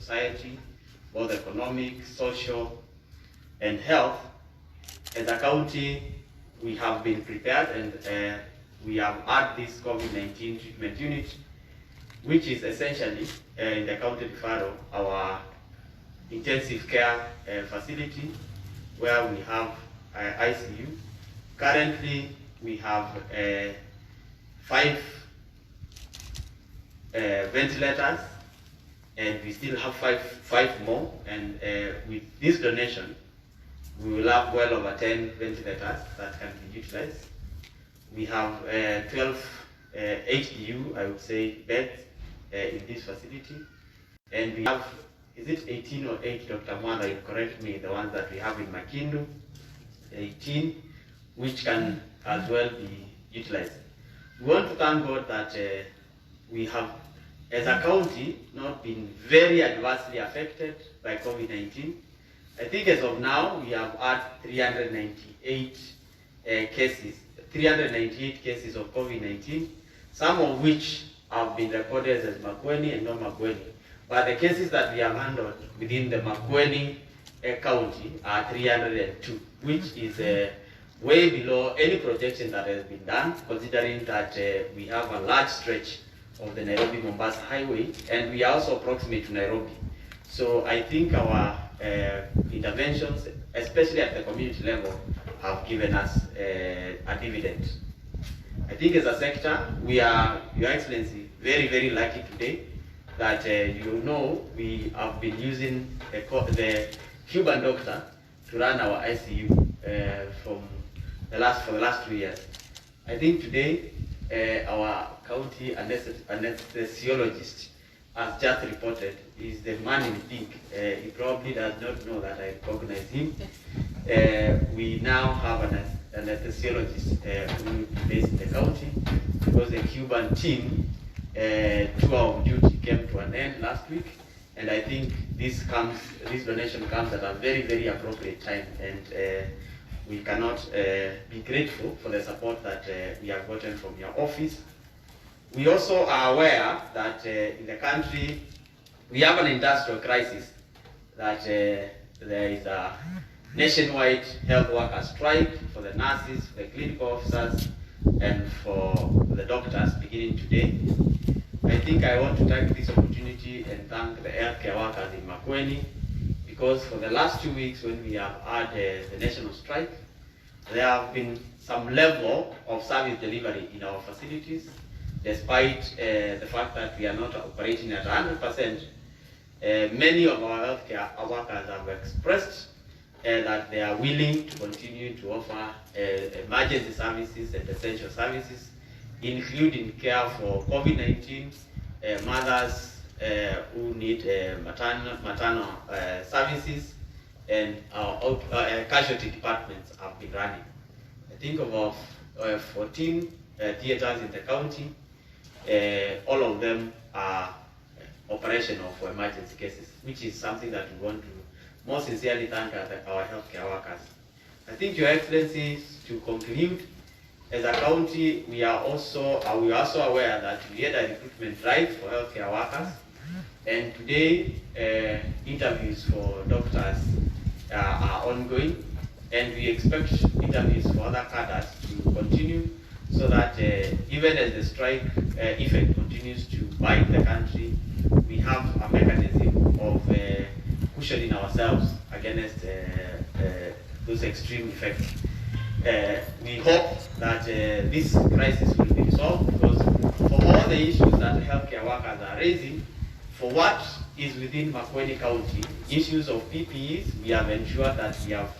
society, both economic, social, and health. As a county, we have been prepared, and we have had this COVID-19 treatment unit, which is essentially in the county referral, our intensive care facility, where we have ICU. Currently, we have 5 ventilators, and we still have five more. And with this donation, we will have well over 10 ventilators that can be utilized. We have 12 HDU, I would say, beds in this facility, and we have, is it 18 or 8, Dr. Mwanda, you correct me, the ones that we have in Makindu, 18, which can as well be utilized. We want to thank God that we have, as a county, not been very adversely affected by COVID-19. I think as of now, we have had 398 cases of COVID-19, some of which have been recorded as Makueni and non-Makueni. But the cases that we have handled within the Makueni county are 302, which is way below any projection that has been done, considering that we have a large stretch of the Nairobi-Mombasa highway, and we are also proximate to Nairobi. So I think our interventions, especially at the community level, have given us a dividend. I think as a sector, we are, Your Excellency, very, very lucky today that we have been using the Cuban doctor to run our ICU for the last 2 years. I think today our county anesthesiologist has just reported is the man in pink. He probably does not know that I recognize him. We now have an anesthesiologist who will be based in the county, because the Cuban team tour of duty came to an end last week, and I think this donation comes at a very, very appropriate time, and we cannot be grateful for the support that we have gotten from your office. We also are aware that in the country we have an industrial crisis, that there is a nationwide health workers strike for the nurses, for the clinical officers, and for the doctors beginning today. I think I want to take this opportunity and thank the healthcare workers in Makueni, because for the last 2 weeks when we have had the national strike, there have been some level of service delivery in our facilities, despite the fact that we are not operating at 100%. Many of our healthcare workers have expressed that they are willing to continue to offer emergency services and essential services, including care for COVID-19 mothers who need maternal services, and our casualty departments have been running. I think of 14 theaters in the county. All of them are operational for emergency cases, which is something that we want to most sincerely thank our healthcare workers. I think, Your Excellency, to conclude, as a county, we are also aware that we had a recruitment drive for healthcare workers, and today interviews for doctors are ongoing, and we expect interviews for other cadres to continue, so that even as the strike effect continues to bite the country, we have a mechanism of cushioning ourselves against those extreme effects. We hope that this crisis will be resolved, because for all the issues that healthcare workers are raising, for what is within Makueni County, issues of PPEs, we have ensured that we have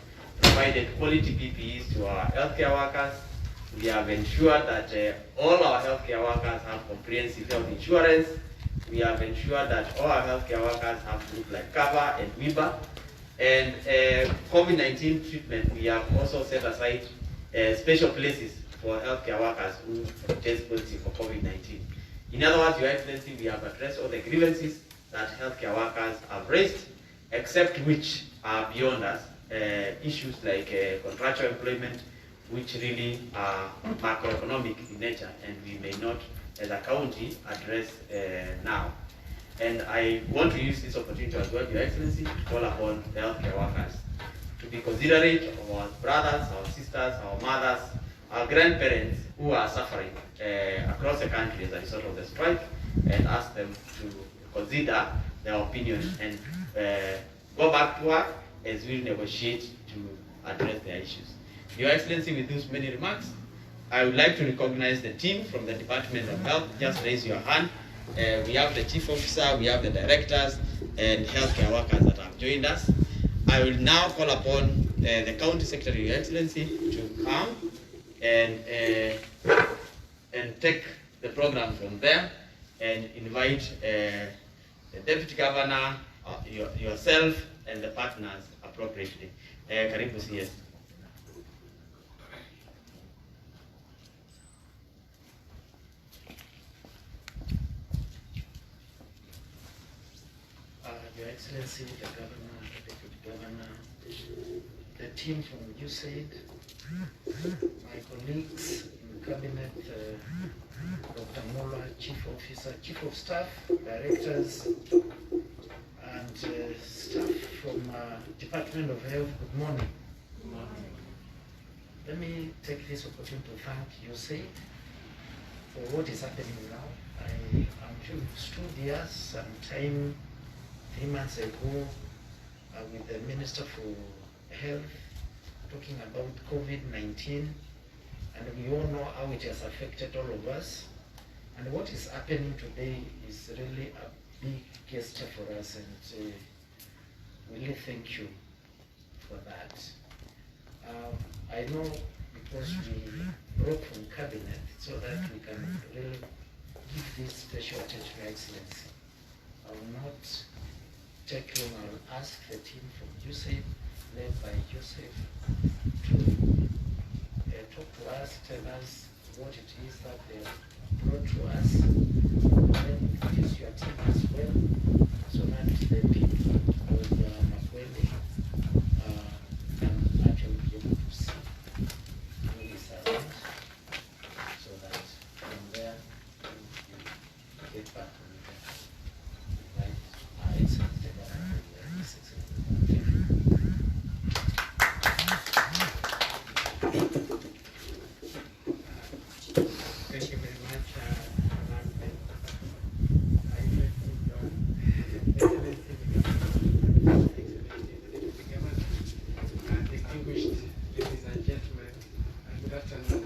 provided quality PPEs to our healthcare workers. We have ensured that all our healthcare workers have comprehensive health insurance. We have ensured that all our healthcare workers have group like cover and WIBA. And COVID-19 treatment, we have also set aside special places for healthcare workers who test positive for COVID-19. In other words, Your Excellency, we have addressed all the grievances that healthcare workers have raised, except which are beyond us, issues like contractual employment, which really are macroeconomic in nature, and we may not, as a county, address now. And I want to use this opportunity as well, Your Excellency, to call upon the healthcare workers to be considerate of our brothers, our sisters, our mothers, our grandparents who are suffering across the country as a result of the strike, and ask them to consider their opinion and go back to work as we negotiate to address their issues. Your Excellency, with those many remarks, I would like to recognize the team from the Department of Health. Just raise your hand. We have the Chief Officer, we have the Directors, and healthcare workers that have joined us. I will now call upon the County Secretary, Your Excellency, to come and take the program from there and invite the Deputy Governor, yourself, and the partners appropriately. Karibu CS. Your Excellency, the Governor, the Deputy Governor, the team from Usaid, my colleagues in Cabinet, Dr. Mola, Chief Officer, Chief of Staff, Directors, and staff from Department of Health, good morning. Good morning. Let me take this opportunity to thank Usaid for what is happening now. I am sure you stood here sometime 3 months ago with the Minister for Health talking about COVID-19, and we all know how it has affected all of us. And what is happening today is really a big gesture for us, and we really thank you for that. I know because we broke from Cabinet so that we can really give this special attention to Excellency. I will not take long. I will ask the team from Usaid, led by Joseph, to talk to us, tell us what it is that they brought to us, and then introduce your team as well, so that the people of Makueni can actually be able to see who is around, so that from there we get back to the right. Thank you very much, distinguished ladies and gentlemen, good afternoon.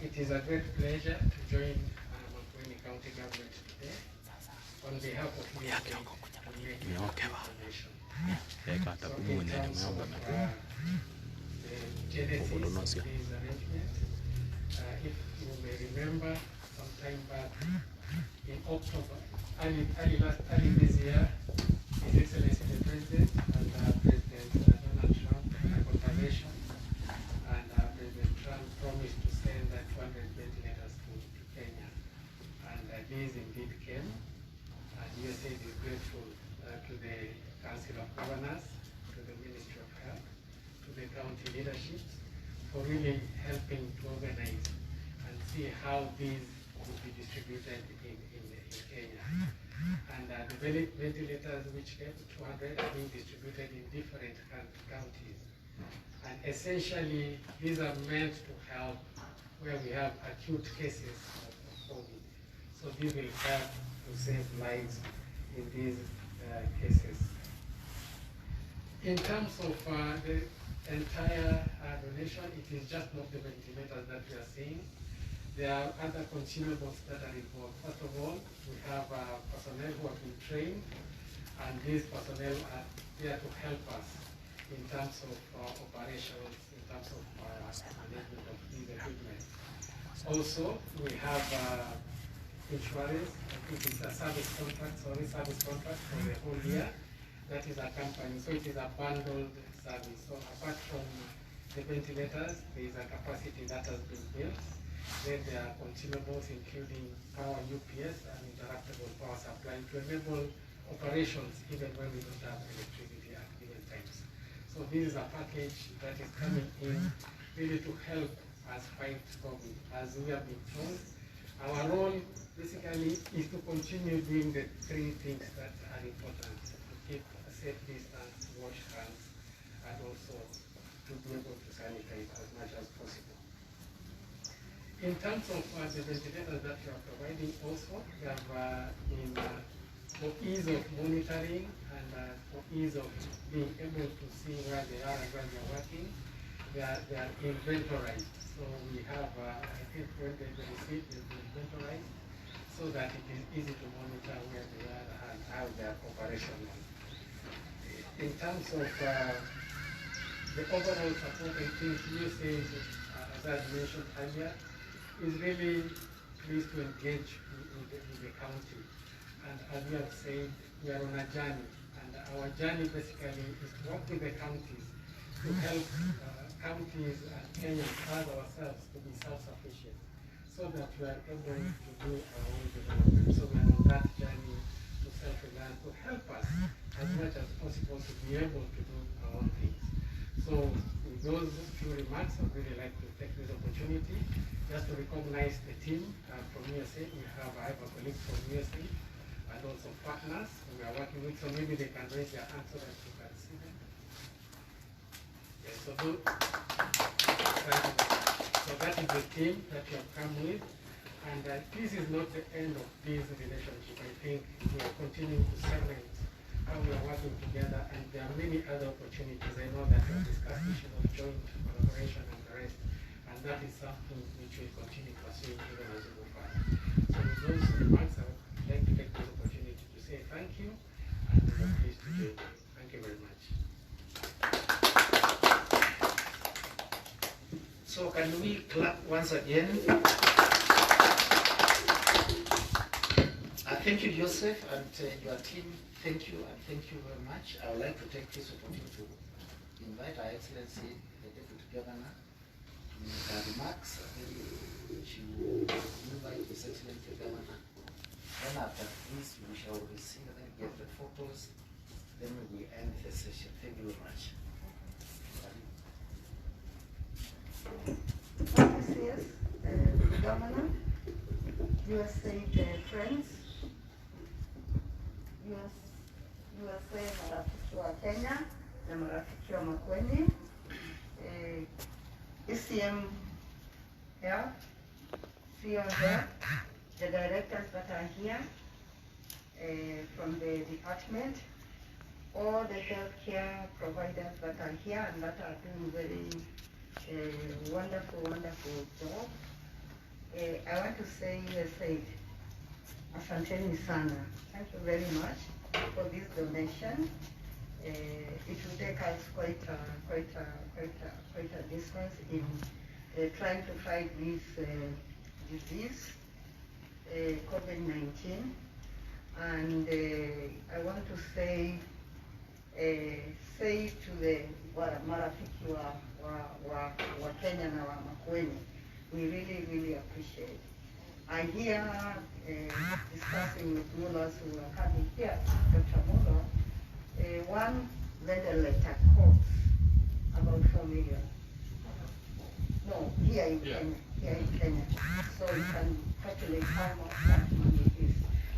It is a great pleasure to join Makueni County Government today on behalf of Usaid to make this information. So in terms of the genesis of this arrangement, if you may remember, some time back in October, early this year, His Excellency the President and President Donald Trump had a conversation, and President Trump promised to send 200 ventilators to Kenya, and these indeed came. And Usaid is grateful to the Council of Governors, to the Ministry of Health, to the county leaderships for really helping to organize and see how these would be distributed in Kenya. And the ventilators which came, 200, are being distributed in different counties. And essentially, these are meant to help where we have acute cases of COVID. So these will help to save lives in these cases. In terms of the entire donation, it is just not the ventilators that we are seeing. There are other consumables that are involved. First of all, we have personnel who have been trained, and these personnel are there to help us in terms of operations, in terms of management of these equipment. Also, we have insurance. I think it's a service contract for the whole year. That is a company, so it is a bundled service. So apart from the ventilators, there is a capacity that has been built. Then there are consumables including power UPS and interruptible power supply to enable operations even when we don't have electricity at given times. So this is a package that is coming in really to help us fight COVID. As we have been told, Our role basically is to continue doing the three things that are important: to keep a safe distance, wash hands, and also to be able to sanitize as much as possible. In terms of the ventilators that you are providing also, we have been for ease of monitoring and for ease of being able to see where they are and where they are working, they are inventorized. So we have, I think when they receive, they've been inventorized so that it is easy to monitor where they are and how they are operational. In terms of the overall support, I think Usaid, as I mentioned earlier, is really pleased to engage with the county. And as we have said, we are on a journey. And our journey basically is to work with the counties to help counties and Kenyans as ourselves to be self-sufficient so that we are able to do our own development. So we are on that journey to self-reliance to help us as much as possible to be able to do our own things. So with those few remarks, I'd really like to take this opportunity just to recognize the team from USA. We have our colleagues from USA and also partners we are working with, so maybe they can raise their hands so that you can see them. Yes, so that is the team that you have come with, and this is not the end of this relationship. I think we are continuing to segment how we are working together, and there are many other opportunities. I know that we have discussed issues of joint collaboration and the rest, and that is something which we continue pursuing even as we move forward. So with those remarks, I would like to take this opportunity to say thank you, and we are pleased to join you. Thank you very much. So can we clap once again? Thank you, Joseph, and your team. Thank you, and thank you very much. I would like to take this opportunity to invite Her Excellency, the Deputy Governor, to make her remarks. She will invite His Excellency the Governor. Then after this, we shall receive and get the photos. Then we will end the session. Thank you very much. Gracias, Governor, Usaid friends, USA marafiki wa Kenya na marafiki wa Makueni, ECM here, CEO here, the directors that are here from the department, all the healthcare providers that are here and that are doing very wonderful job. I want to say Usaid, asanteni sana. Thank you very much for this donation. It will take us quite a distance in trying to fight this disease, COVID-19, and I want to say to the marafiki wa Kenya na wa Makueni, we really appreciate. I hear discussing with Mullahs who are coming here, Dr. Mullah, one ventilator costs about 4 million. No, here in Kenya. So you can calculate how much that money is.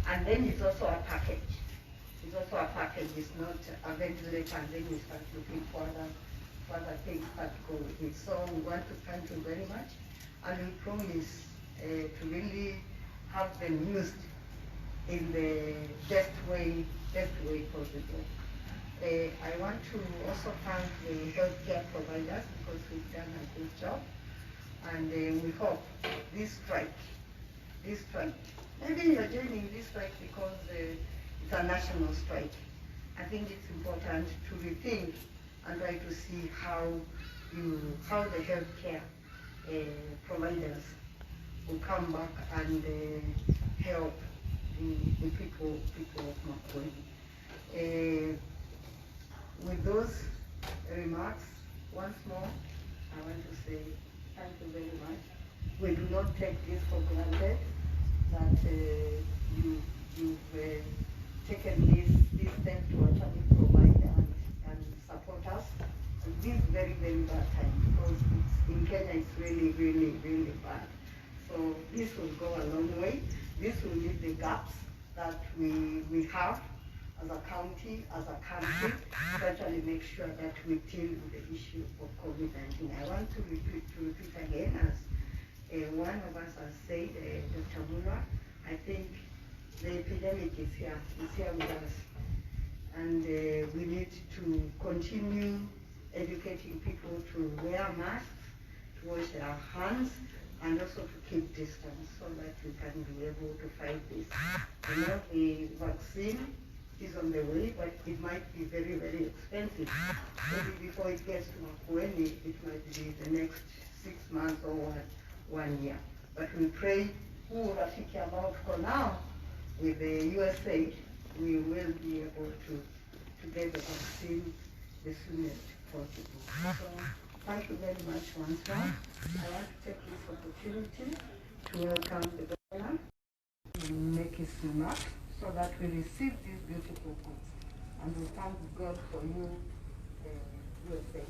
And then it's also a package. It's also a package. It's not a ventilator and then you start looking for other things that go with it. So we want to thank you very much, and we promise to really have them used in the best way possible. I want to also thank the healthcare providers because we've done a good job, and we hope this strike, maybe you're joining this strike because it's a national strike. I think it's important to rethink and try to see how the healthcare providers will come back and help the people of Makueni. With those remarks, once more, I want to say thank you very much. We do not take this for granted that you've taken this step to actually provide and support us at this very bad time, because in Kenya it's really bad. So this will go a long way. This will meet the gaps that we have as a county, as a country, to actually make sure that we deal with the issue of COVID-19. I want to repeat again, as one of us has said, Dr. Mura, I think the epidemic is here with us. And we need to continue educating people to wear masks, to wash their hands, and also to keep distance so that we can be able to fight this. You know, the vaccine is on the way, but it might be very, very expensive. Maybe before it gets to Makueni, it might be the next 6 months or 1 year. But we pray, who Rafiki about for now, with the Usaid, we will be able to get the vaccine the soonest possible. So thank you very much once more. I want to take this opportunity to welcome the governor to make his remark so that we receive these beautiful goods. And we thank God for you, USA.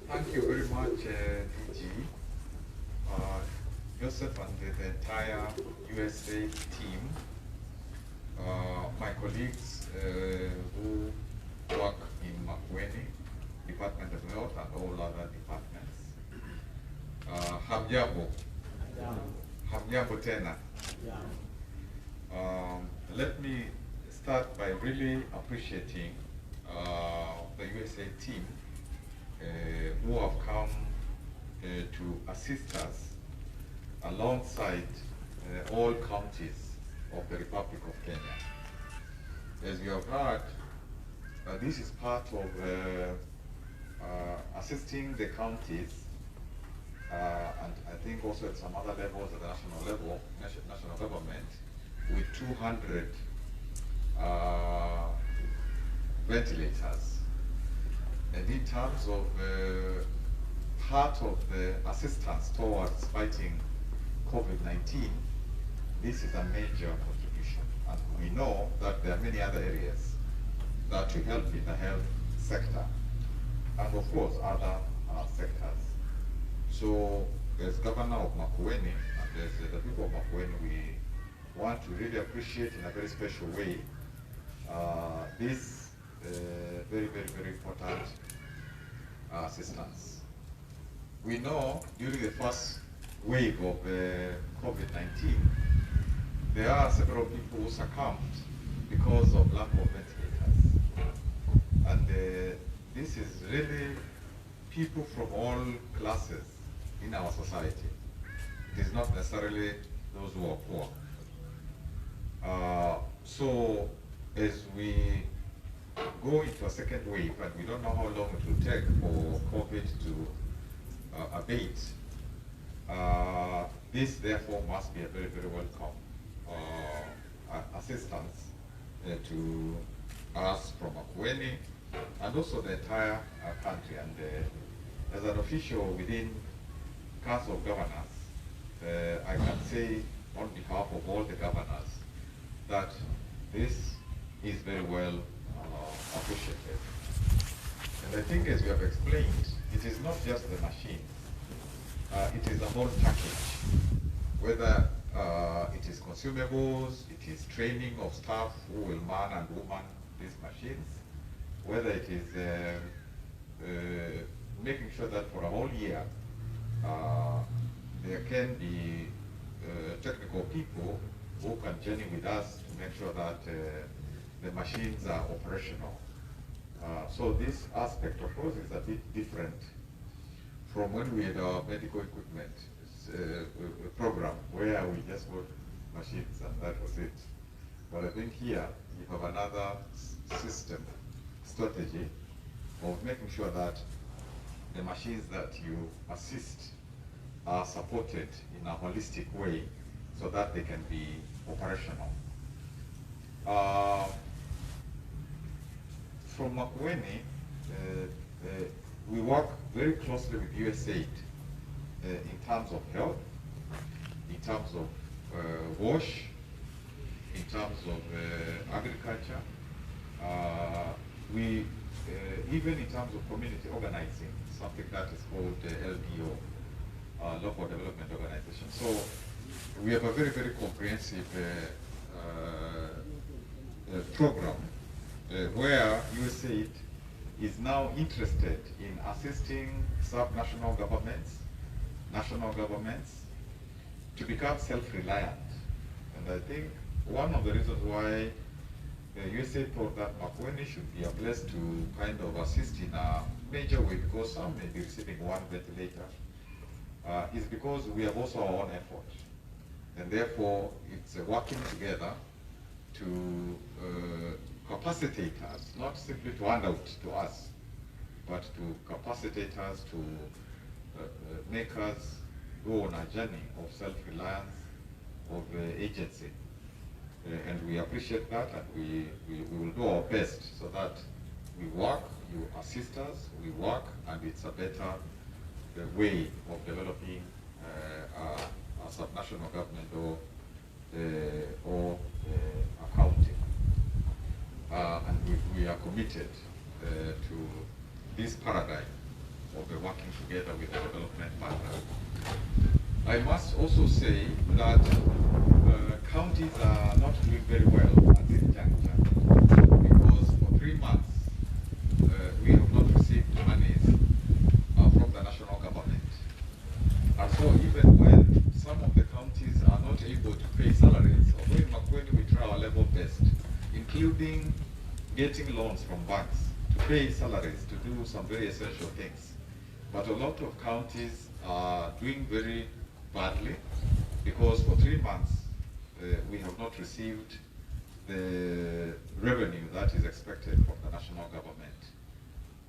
Thank you very much, DG, Joseph, and the entire USA team, my colleagues who work in Makueni, Department of Health, and all other departments. Hamjambo. Hamjambo tena. Let me start by really appreciating the USA team who have come to assist us alongside all counties of the Republic of Kenya. As you have heard, this is part of assisting the counties and I think also at some other levels at the national level, national government, with 200 ventilators. And in terms of part of the assistance towards fighting COVID-19, this is a major contribution. And we know that there are many other areas that will help in the health sector, and of course other sectors. So as governor of Makueni, and as the people of Makueni, we want to really appreciate in a very special way this very, very, very important assistance. We know during the first wave of COVID-19, there are several people who succumbed because of lack of ventilators. And this is really people from all classes in our society. It is not necessarily those who are poor. So as we go into a second wave, and we don't know how long it will take for COVID to abate, this therefore must be a very, very welcome assistance to us from Makueni and also the entire country. And as an official within Council of Governors, I can say on behalf of all the governors that this is very well appreciated. And I think, as we have explained, it is not just the machine, it is a whole package, whether it is consumables, it is training of staff who will man and woman these machines, whether it is making sure that for a whole year there can be technical people who can journey with us to make sure that the machines are operational. So this aspect, of course, is a bit different from when we had our medical equipment program, where we just bought machines and that was it. But I think here you have another system, strategy of making sure that the machines that you assist are supported in a holistic way so that they can be operational. From Makueni, we work very closely with Usaid in terms of health, in terms of wash, in terms of agriculture, we even in terms of community organizing, something that is called LDO, Local Development Organization. So we have a very, very comprehensive program where USAID is now interested in assisting sub-national governments, national governments to become self-reliant. And I think one of the reasons why USAID thought that Makueni should be a place to kind of assist in a major way, because some may be receiving one ventilator, is because we have also our own effort. And therefore, it's working together to capacitate us, not simply to hand out to us, but to capacitate us, to make us go on a journey of self-reliance, of agency. And we appreciate that, and we will do our best so that we work, you assist us, we work, and it's a better way of developing a subnational government or accounting. And we are committed to this paradigm of working together with the development partner. I must also say that counties are not doing very well at this juncture, because for 3 months we have not received monies from the national government. And so even when some of the counties are not able to pay salaries, although in Makueni we try our level best, including getting loans from banks to pay salaries, to do some very essential things. But a lot of counties are doing very badly, because for 3 months we have not received the revenue that is expected from the national government.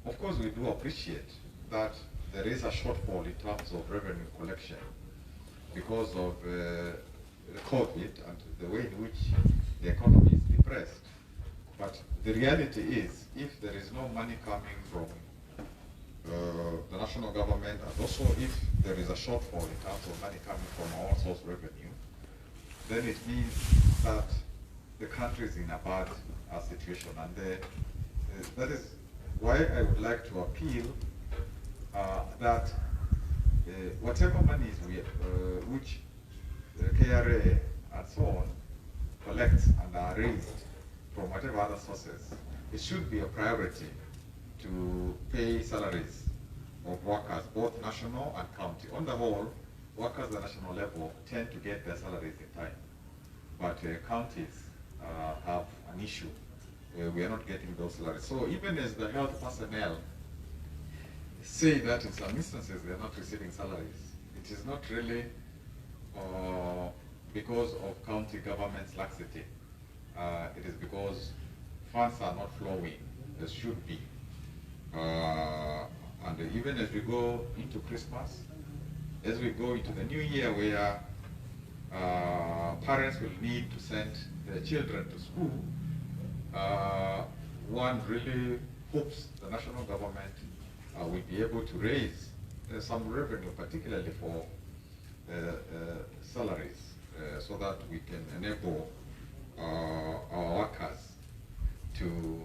Of course, we do appreciate that there is a shortfall in terms of revenue collection because of COVID and the way in which the economy is depressed. But the reality is, if there is no money coming from the national government, and also if there is a shortfall in terms of money coming from our source revenue, then it means that the country is in a bad situation. And that is why I would like to appeal that whatever monies which the KRA and so on collects and are raised from whatever other sources, it should be a priority to pay salaries of workers, both national and county. On the whole, workers at the national level tend to get their salaries in time, but counties have an issue where we are not getting those salaries. So even as the health personnel say that in some instances they are not receiving salaries, it is not really because of county government's laxity. It is because funds are not flowing as should be. And even as we go into Christmas, as we go into the new year, where parents will need to send their children to school, one really hopes the national government will be able to raise some revenue, particularly for salaries, so that we can enable our workers to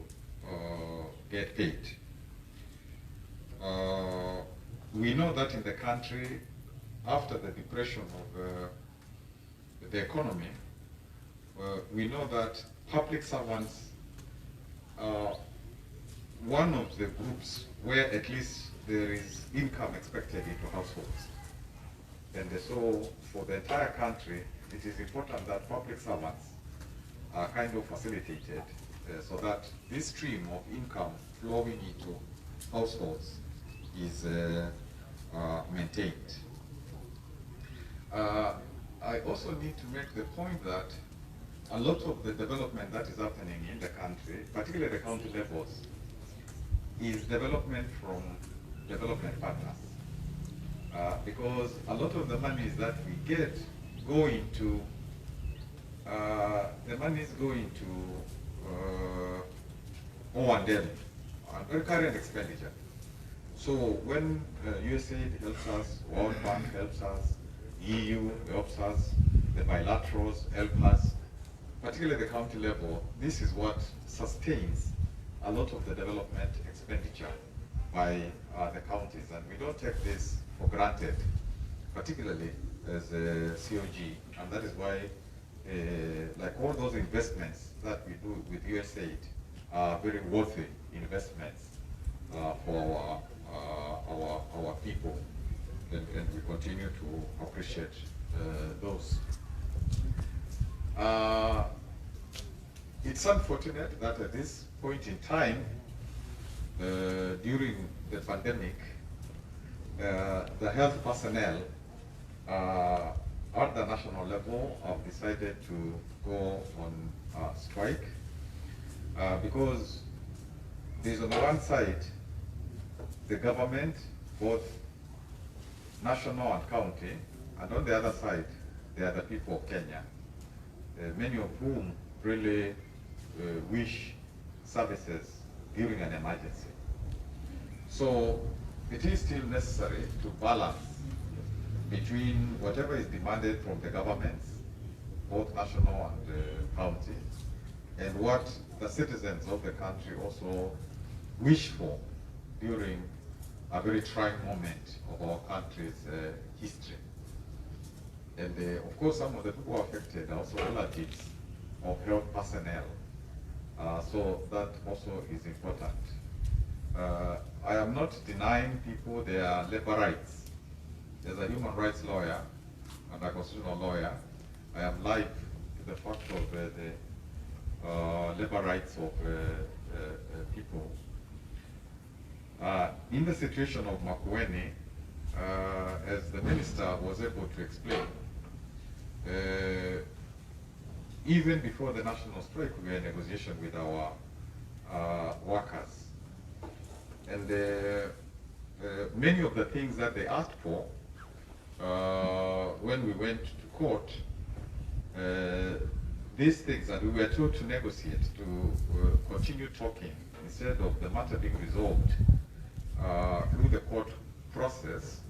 get paid. We know that in the country, after the depression of the economy, we know that public servants are one of the groups where at least there is income expected into households. And so for the entire country, it is important that public servants are kind of facilitated so that this stream of income flowing into households is maintained. I also need to make the point that a lot of the development that is happening in the country, particularly the county levels, is development from development partners. Because a lot of the monies that we get go into, the monies go into O&M, recurrent expenditure. So when USAID helps us, World Bank helps us EU, the officers, the bilaterals, helpers, particularly the county level. This is what sustains a lot of the development expenditure by the counties, and we don't take this for granted, particularly as a COG, and that is why like all those investments that we do with Usaid are very worthy investments for our people, and we continue to appreciate those. It's unfortunate that at this point in time, during the pandemic, the health personnel at the national level have decided to go on strike because there's on one side the government, both national and county, and on the other side they are the people of Kenya, many of whom really wish services during an emergency. So it is still necessary to balance between whatever is demanded from the governments, both national and county, and what the citizens of the country also wish for during a very trying moment of our country's history. And of course, some of the people affected are also relatives of health personnel. So that also is important. I am not denying people their labor rights. As a human rights lawyer and a constitutional lawyer, I am alive to the fact of the labor rights of people. In the situation of Makueni, as the minister was able to explain, even before the national strike, we were in negotiation with our workers. And many of the things that they asked for, when we went to court, these things, and we were told to negotiate, to continue talking, instead of the matter being resolved through the court process,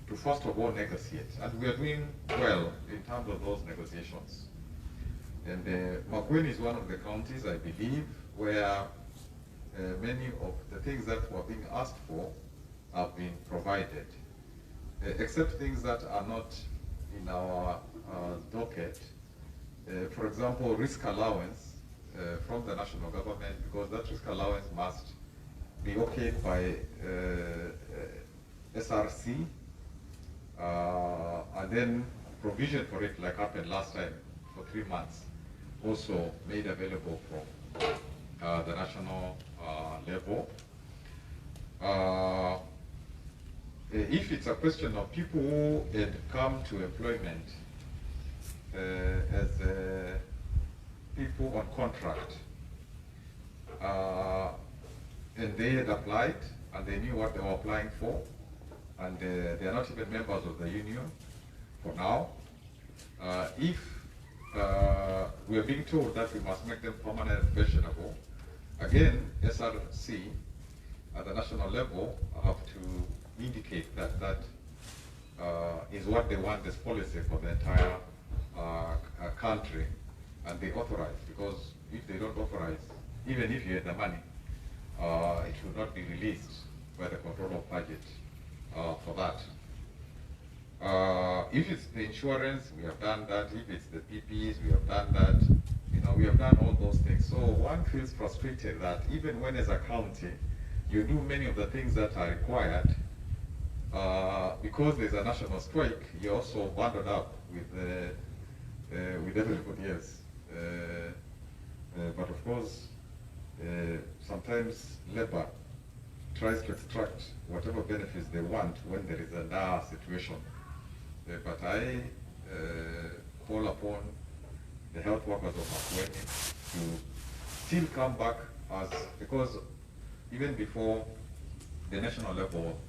to first of all negotiate. And we are doing well in terms of those negotiations. And Makueni is one of the counties, I believe, where many of the things that were being asked for have been provided, except things that are not in our docket. For example, risk allowance from the national government, because that risk allowance must be okayed by SRC, and then provision for it, like happened last time, for 3 months, also made available from the national level. If it's a question of people who had come to employment as people on contract, and they had applied and they knew what they were applying for, and they are not even members of the union for now. If we are being told that we must make them permanent and pensionable, again, SRC at the national level have to indicate that that is what they want, this policy for the entire country, and they authorize, because if they don't authorize, even if you had the money, it should not be released by the control of budget for that. If it's the insurance, we have done that. If it's the PPEs, we have done that. You know, we have done all those things. So one feels frustrated that even when as a county, you do many of the things that are required, because there's a national strike, you're also bundled up with everybody else. But of course, sometimes labor tries to extract whatever benefits they want when there is a dire situation. But I call upon the health workers of Makueni to still come back, as because even before the national level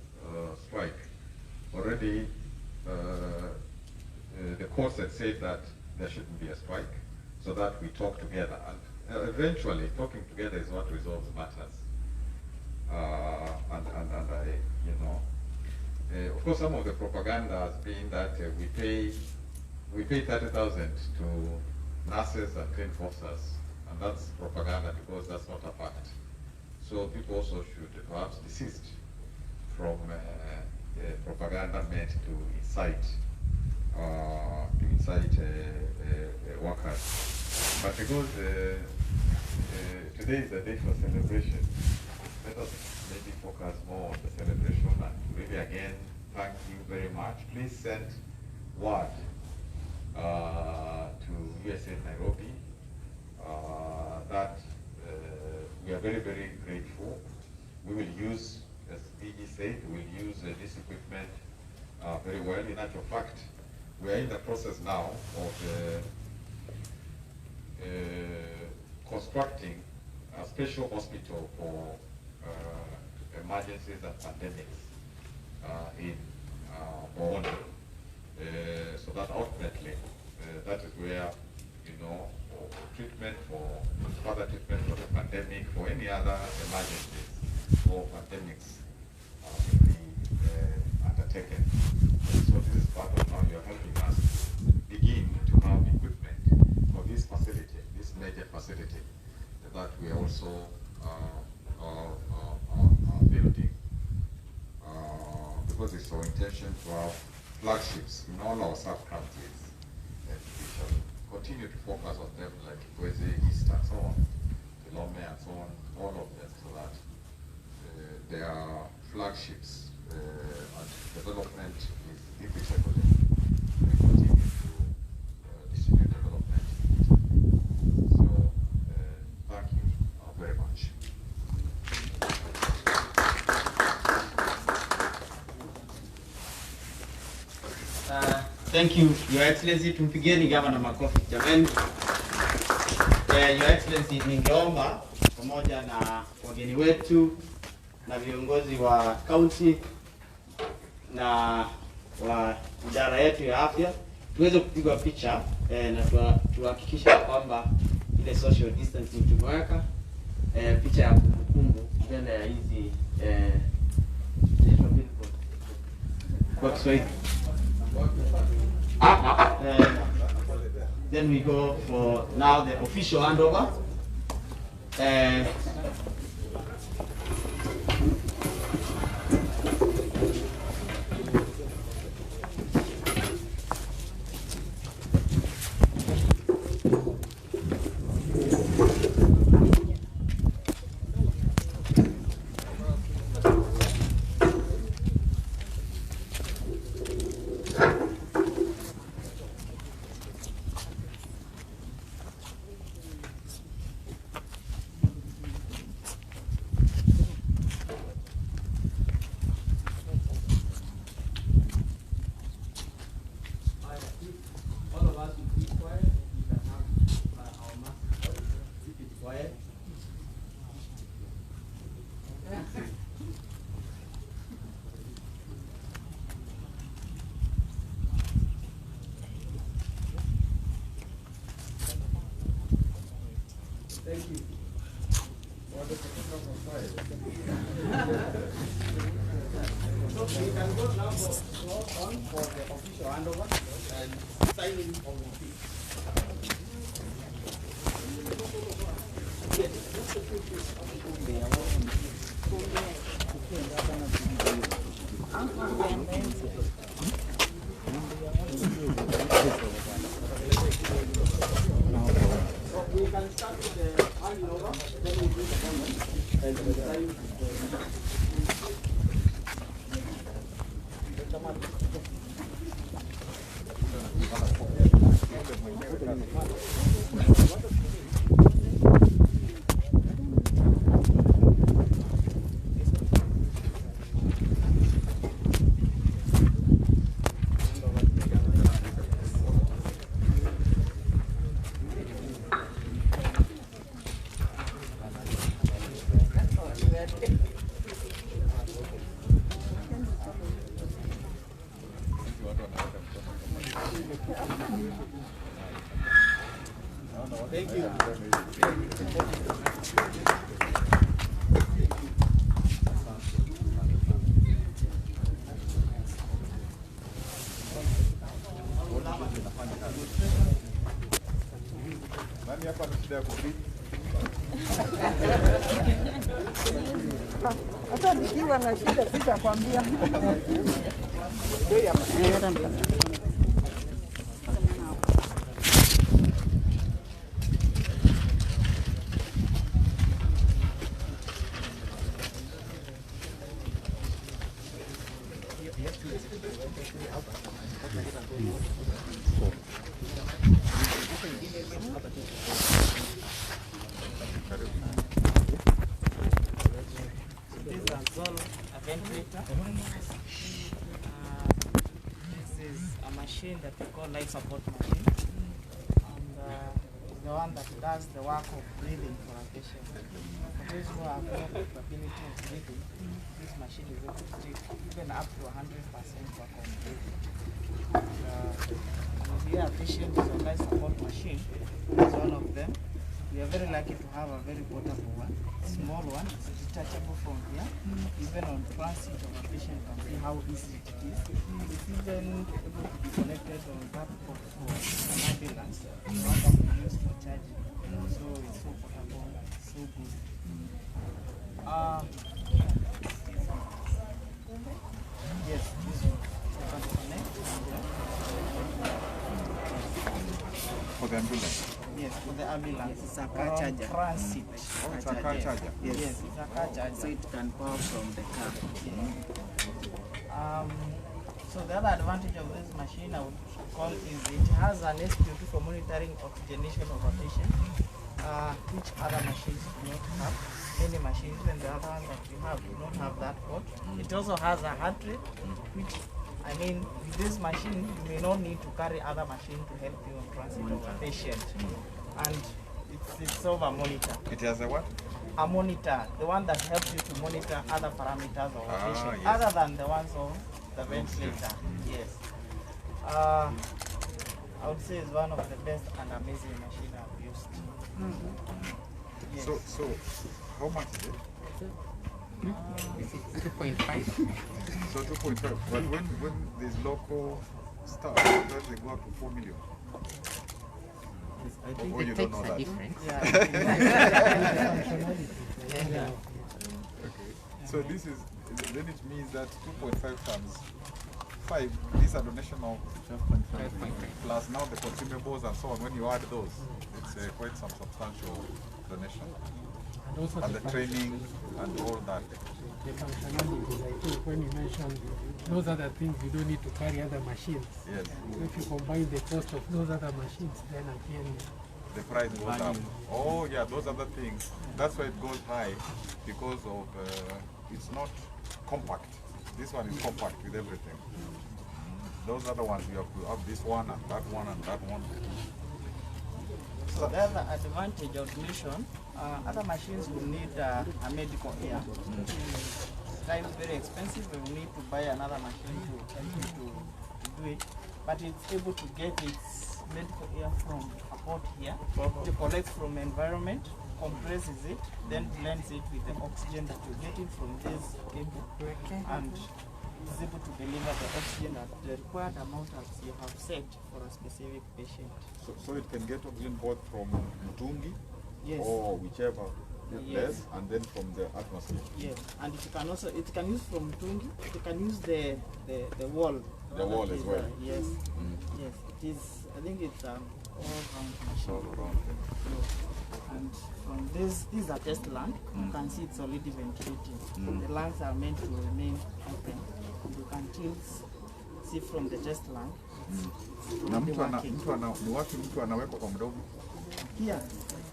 strike, already the courts had said that there shouldn't be a strike, so that we talk together, and eventually talking together is what resolves matters. And I, you know, Of course, some of the propaganda has been that we pay 30,000 to nurses and clinic officers, and that's propaganda because that's not a fact. So people also should perhaps desist from propaganda meant to incite workers. But because today is a day for celebration, let us maybe focus more on the celebration and really again thank you very much. Please send word to Usaid Nairobi that we are very, very grateful. We will use, as DG said, we will use this equipment very well. In actual fact, we are in the process now of constructing a special hospital for emergencies and pandemics in Bondo. So that ultimately, that is where, treatment further treatment for the pandemic, for any other emergencies or pandemics will be undertaken. So this is part of how you're helping us begin to have equipment for this facility, this major facility that we are also building. Because it's our intention to have flagships in all our sub-counties, and we shall continue to focus on them like Kweze, East and so on, Kilome and so on, all of them, so that they are flagships and development is inevitable. We continue to distribute development. So thank you very much. Thank you, Your Excellency. Tumpigeni Gavana makofi jamani. Your Excellency, ningeomba pamoja na wageni wetu na viongozi wa county na wa idara yetu ya afya tuweze kupigwa picha na tuhakikishe kwamba ile social distancing tumeweka picha ya kumbukumbu mbele ya hizi kwa Kiswahili. Then we go for now the official handover. Thank you. So we can go now for the official handover and signing of the fee. We can start with the handing over, then we do the comment, and the sign. Thank you. Hata nikiwa na shida sitakwambia. This is a ventilator. This is a machine that we call life support machine, and it's the one that does the work of breathing for a patient. For those who have no capability of breathing, this machine is able to take even up to 100% work of breathing. And if you are a patient with a life support machine, this is one of them. We are very lucky to have a very portable one, small one, it's detachable from here. Even on transit of a patient can see how easy it is. It's even able to be connected on that port for an ambulance, one that we use for charging. So it's so portable, so good. Yes, this one. You can connect here. For the ambulance. Yes, for the ambulance. It's a car charger. Transit. Oh, it's a car charger. Yes, it's a car charger. So it can power from the car. So the other advantage of this machine I would call is it has an SPO2 for monitoring oxygenation of a patient, which other machines do not have. Many machines, even the other ones that we have, do not have that port. It also has a heart rate, which, I mean, with this machine, you may not need to carry other machines to help you on transit of a patient. And it's over monitor. It has a what? A monitor, the one that helps you to monitor other parameters of a patient, yes. other than the ones of the ventilator. Yes. I would say it's one of the best and amazing machine I've used. Yes. So how much is it? 2.5. So 2.5. But when there's local stuff, sometimes they go up to 4 million. I think Oh, you the don't types know are that. different. Yeah. Okay. So this is, then it means that 2.5 times 5, these are donation of 12.5 plus now the consumables and so on. When you add those, it's quite some substantial donation. And also And the training and all that. the functionalities, I think when you mentioned those other things, you don't need to carry other machines. Yes. So if you combine the cost of those other machines, then again, The price goes up. Oh yeah, those other things. That's why it goes high, because of it's not compact. This one is compact with everything. Those other ones you have to have this one and that one and that one. So the other advantage of mission, other machines will need a medical ear, which is times very expensive. We will need to buy another machine to help you to do it. But it's able to get its medical ear from a port here. It collects from environment, compresses it, then blends it with the oxygen that you're getting from this cable, and is able to deliver the oxygen at the required amount as you have set for a specific patient. So it can get oxygen both from Mtungi Yes. or whichever Yes. place, and then from the atmosphere. Yes, and it can also use from Tungi. It can use the wall. The wall as well. Yes, yes. It is. I think it's all round machine. All around. And from this is a test lung. You can see it's already ventilating. The lungs are meant to remain open. You can still see from the test lung. It's Na already working. ni wapi mtu anawekwa kwa mdomo? Here,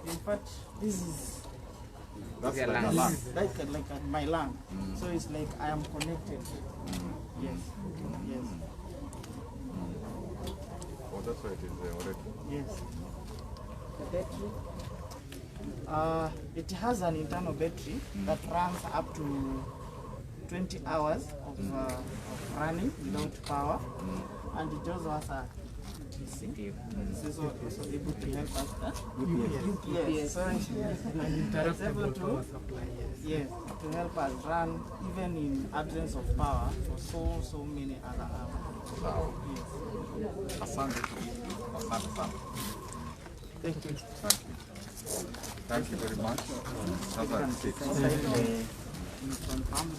in fact, this is. That's Your like a lungs. lung. Like my lung. So it's like I am connected. Yes. Yes. Oh, that's why it is already. Yes. The battery. It has an internal battery that runs up to 20 hours of running without power, and it also has a DC. This is also able to help us. Yes, sorry. It's able uninterruptible to, power supply, yes. yes, to help us run even in absence of power for so many other hours. Sawa. Yes. Asante. Asante sana. Thank you. Thank you very much. Sasa sit. from family.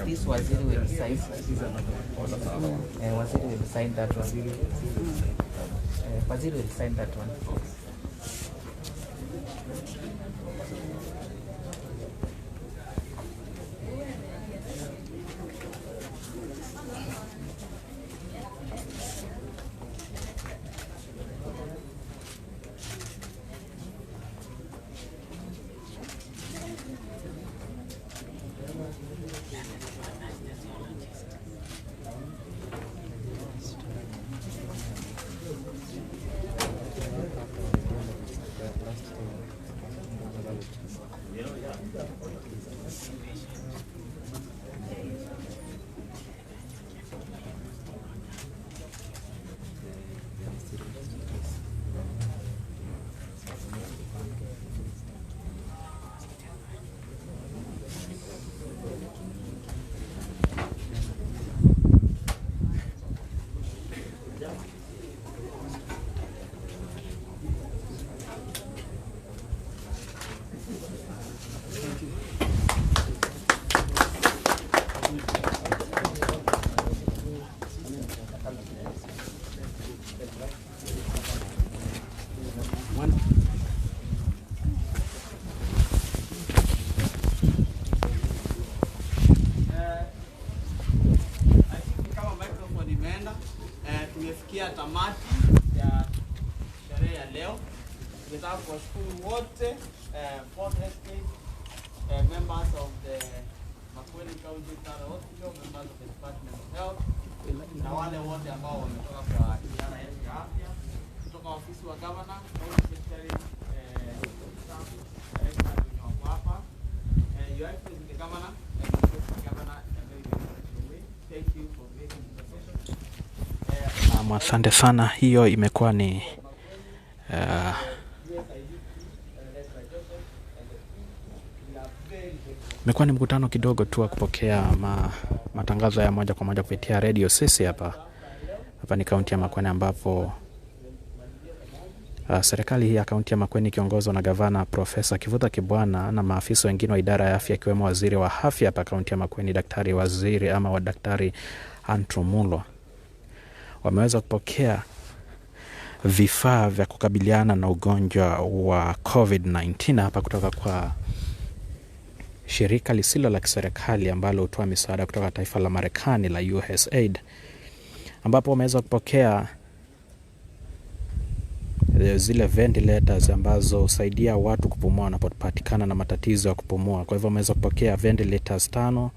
This Waziri will sign. Waziri will sign that one. Waziri will sign that one. Tumefikia tamati ya sherehe ya leo. Tunataka kuwashukuru wote fourth estate members of the Makueni County Hospital, members of the Department of Health, na wale wote ambao wametoka kwa idara ya afya, kutoka ofisi wa governor, county secretary, staff, director wenye wako hapa. Your Excellency the governor, thank you for making the session. Asante sana. Hiyo imekuwa ni mkutano kidogo tu wa kupokea matangazo ya moja kwa moja kupitia radio Sisi hapa ni kaunti ya Makueni, ambapo serikali hii ya kaunti ya Makueni ikiongozwa na gavana Profesa Kivutha Kibwana na maafisa wengine wa idara ya afya ikiwemo waziri wa afya hapa kaunti ya Makueni, Daktari Andrew Mulwa, wameweza kupokea vifaa vya kukabiliana na ugonjwa wa COVID-19 hapa kutoka kwa shirika lisilo la kiserikali ambalo hutoa misaada kutoka taifa la Marekani la Usaid, ambapo wameweza kupokea zile ventilators ambazo husaidia watu kupumua wanapopatikana na matatizo ya kupumua. Kwa hivyo wameweza kupokea ventilators 5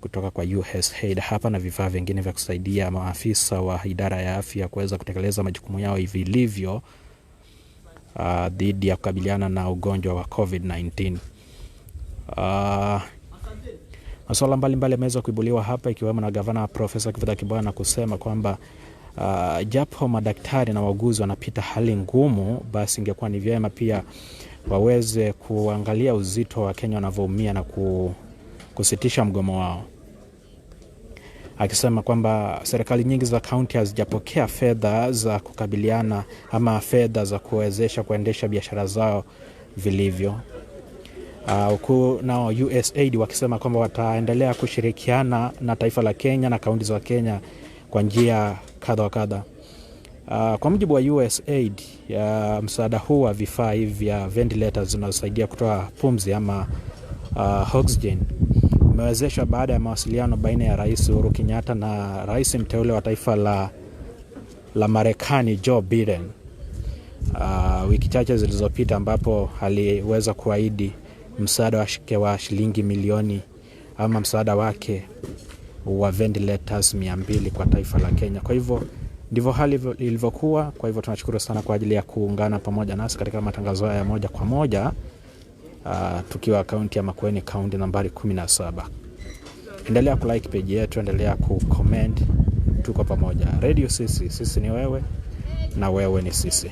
kutoka kwa Usaid hapa na vifaa vingine vya kusaidia maafisa wa idara ya afya kuweza kutekeleza majukumu yao vilivyo dhidi ya kukabiliana na ugonjwa wa COVID-19. Masuala mbalimbali yameweza kuibuliwa hapa, ikiwemo na gavana Profesa Kivutha Kibwana kusema kwamba japo madaktari na wauguzi wanapita hali ngumu, basi ingekuwa ni vyema pia waweze kuangalia uzito wa Kenya wanavyoumia na kusitisha mgomo wao, akisema kwamba serikali nyingi za kaunti hazijapokea fedha za kukabiliana ama fedha za kuwezesha kuendesha biashara zao vilivyo. Huku nao Usaid wakisema kwamba wataendelea kushirikiana na taifa la Kenya na kaunti za Kenya kwa njia kadha wa kadha. Kwa mujibu wa Usaid, msaada huu wa vifaa hivi vya ventilators zinazosaidia kutoa pumzi ama oxygen umewezeshwa baada ya mawasiliano baina ya Rais Uhuru Kenyatta na rais mteule wa taifa la la Marekani Joe Biden wiki chache zilizopita, ambapo aliweza kuahidi msaada wa shilingi milioni ama msaada wake wa ventilators 200 kwa taifa la Kenya. Kwa hivyo ndivyo hali ilivyokuwa. Kwa hivyo tunashukuru sana kwa ajili ya kuungana pamoja nasi katika matangazo haya moja kwa moja, tukiwa kaunti ya Makueni, kaunti nambari 17. Endelea kulike page yetu, endelea kucomment, tuko pamoja. Radio Sisi, sisi ni wewe na wewe ni sisi.